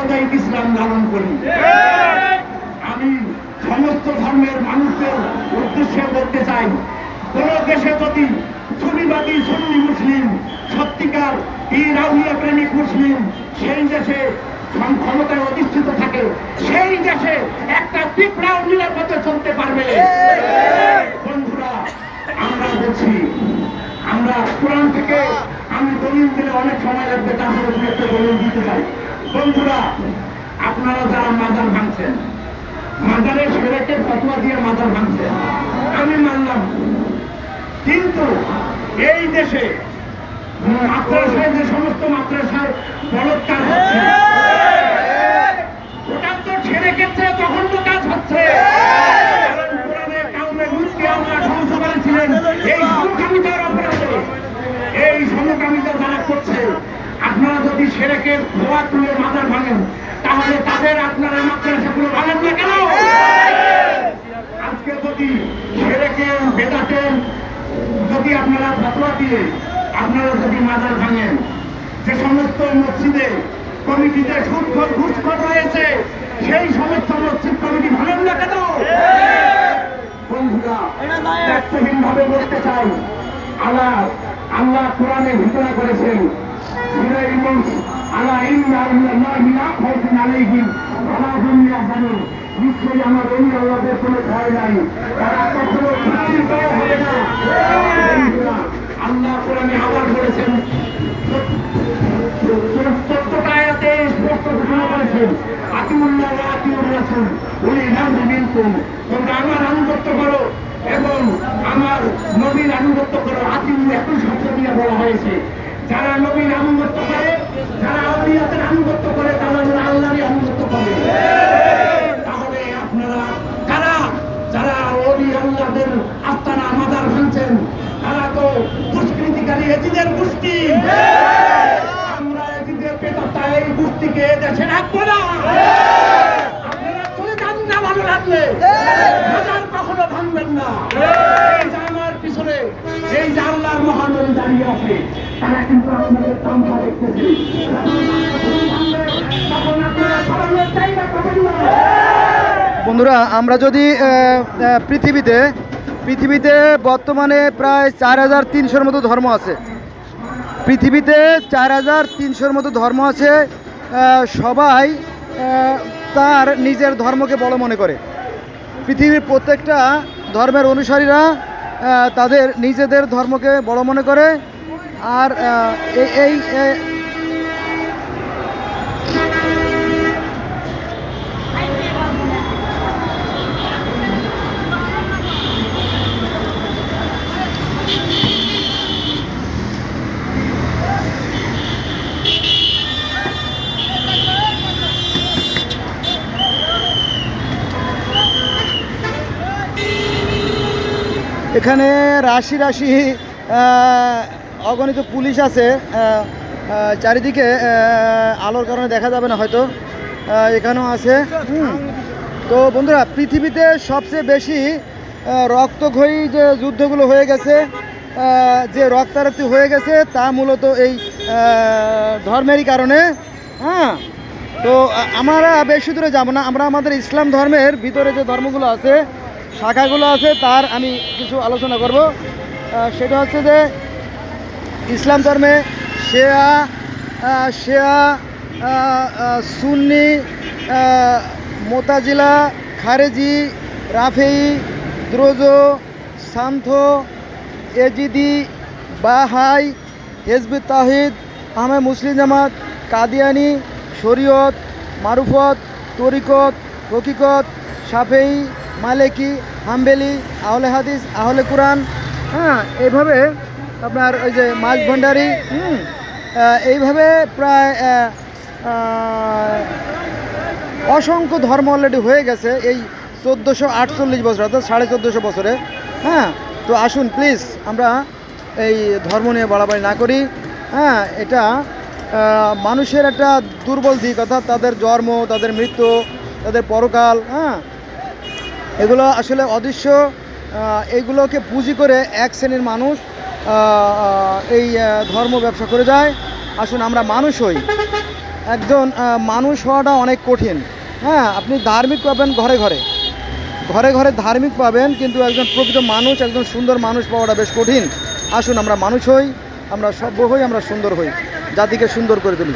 সাম্প্রদায়িক ইসলাম লালন করি। আমি সমস্ত ধর্মের মানুষদের উদ্দেশ্যে বলতে চাই, কোন দেশে যদি সুন্নিবাদী সুন্নি মুসলিম, সত্যিকার পীর আউলিয়া প্রেমিক মুসলিম সেই দেশে ক্ষমতায় অধিষ্ঠিত থাকে, সেই দেশে একটা পিঁপড়াও নিরাপদে চলতে পারবে। বন্ধুরা, আমরা বলছি, আমরা কোরআন থেকে, আমি দলিল দিলে অনেক সময় লাগবে, তারপরে একটা দলিল দিতে চাই। বন্ধুরা, আপনারা যারা মাজার ভাঙছেন, মাজারের শিরকের ফতোয়া দিয়ে মাজার ভাঙছেন, আমি মানলাম, কিন্তু এই দেশে মাদ্রাসায় যে সমস্ত মাদ্রাসায় বলৎকার হচ্ছে, ওটা তো শিরকের চেয়ে জঘন্য কাজ হচ্ছে। কোরআনে কাউমে লূতকে আল্লাহ ধ্বংস করেছিলেন এই সমকামিতার অপরাধে। এই সমকামিতা যারা করছে, আপনারা যদি শিরকের ধোয়া তুলে মাজার ভাঙেন, তাহলে তাদের আপনারা মাদ্রাসাগুলো ভাঙেন না কেন? আজকে যদি শিরকের বেদাতের যদি আপনারা ফতোয়া দিয়ে আপনারা যদি মাজার ভাঙেন, যে সমস্ত মসজিদে কমিটিতে সুদখোর ঘুষখোর রয়েছে, সেই সমস্ত মসজিদ কমিটি ভাঙেন না কেন? বন্ধুরা, দায়িত্বহীন ভাবে বলতে চাই, আল্লাহ কোরআনে ঘোষণা করেছেন, নিশ্চয়ই আমার অলি আল্লাহদের কোনো ভয় নাই, তারা কখনো হবে না। আল্লাহ কোরআনে আবার বলেছেন, তোমরা আমার আনুগত্য করো এবং আমার নবীর আনুগত্য করো। আতিম একই শব্দ দিয়ে বলা হয়েছে। যারা নবীর আনুগত্য করে, যারা আউলিয়াদের আনুগত্য করে, তারা আল্লাহরই আনুগত্য করে। তাহলে আপনারা কারা যারা ওলি আল্লাহদের আস্তানা মাজার ভাঙছেন, তারা তো দুষ্কৃতিকারী এজিদের গোষ্ঠী। আমরা এজিদের পেতাত্তা এই গোষ্ঠীকে দেশে রাখবো না। আপনারা চলে যান না, ভালো লাগলে মাজার কখনো ভাঙবেন না। এই যে আমার পিছনে এই যে আল্লাহর মহানবী দাঁড়িয়ে আছে, তারা কিন্তু আপনাদের তামসা দেখতেছে। তখন আপনারা সরানোর জায়গা পাবেন না। বন্ধুরা, আমরা যদি পৃথিবীতে বর্তমানে প্রায় 4300-র মতো ধর্ম আছে। পৃথিবীতে 4300-র মতো ধর্ম আছে। সবাই তার নিজের ধর্মকে বড় মনে করে। পৃথিবীর প্রত্যেকটা ধর্মের অনুসারীরা তাদের নিজেদের ধর্মকে বড় মনে করে। আর এই এখানে রাশি রাশি অগণিত পুলিশ আছে। চারিদিকে আলোর কারণে দেখা যাবে না হয়তো, এখানেও আছে। তো বন্ধুরা, পৃথিবীতে সবচেয়ে বেশি রক্তক্ষয়ী যে যুদ্ধগুলো হয়ে গেছে, যে রক্তারক্তি হয়ে গেছে, তা মূলত এই ধর্মেরই কারণে। হ্যাঁ, তো আমরা বেশি দূরে যাব না। আমরা আমাদের ইসলাম ধর্মের ভিতরে যে ধর্মগুলো আছে, শাখাগুলো আছে, তার আমি কিছু আলোচনা করব। সেটা হচ্ছে যে ইসলাম ধর্মে শিয়া, সুন্নি, মোতাজিলা, খারেজি, রাফেই, দ্রোজো, সান্থো, এজিদি, বাহাই, হিজবুত তাওহীদ, আহমদ মুসলিম জামাত, কাদিয়ানি, শরীয়ত, মারুফত, তরিকত, হকিকত, শাফেই, মালিকি, হাম্বেলি, আহলে হাদিস, আহলে কোরআন। হ্যাঁ, এইভাবে আপনার ওই যে মাঝ ভান্ডারি, এইভাবে প্রায় অসংখ্য ধর্ম অলরেডি হয়ে গেছে এই 1448 বছর, অর্থাৎ 1450 বছরে। হ্যাঁ, তো আসুন প্লিজ আমরা এই ধর্ম নিয়ে বাড়াবাড়ি না করি। হ্যাঁ, এটা মানুষের একটা দুর্বল দিক, অর্থাৎ তাদের জন্ম, তাদের মৃত্যু, তাদের পরকাল। হ্যাঁ, এগুলো আসলে অদৃশ্য। এইগুলোকে পুঁজি করে এক শ্রেণীর মানুষ এই ধর্ম ব্যবসা করে যায়। আসুন আমরা মানুষ হই, একজন মানুষ হওয়াটা অনেক কঠিন। হ্যাঁ, আপনি ধার্মিক পাবেন ঘরে ঘরে, ঘরে ঘরে ধার্মিক পাবেন, কিন্তু একজন প্রকৃত মানুষ, একজন সুন্দর মানুষ পাওয়াটা বেশ কঠিন। আসুন আমরা মানুষ হই, আমরা সভ্য হই, আমরা সুন্দর হই, জাতিকে সুন্দর করে তুলি।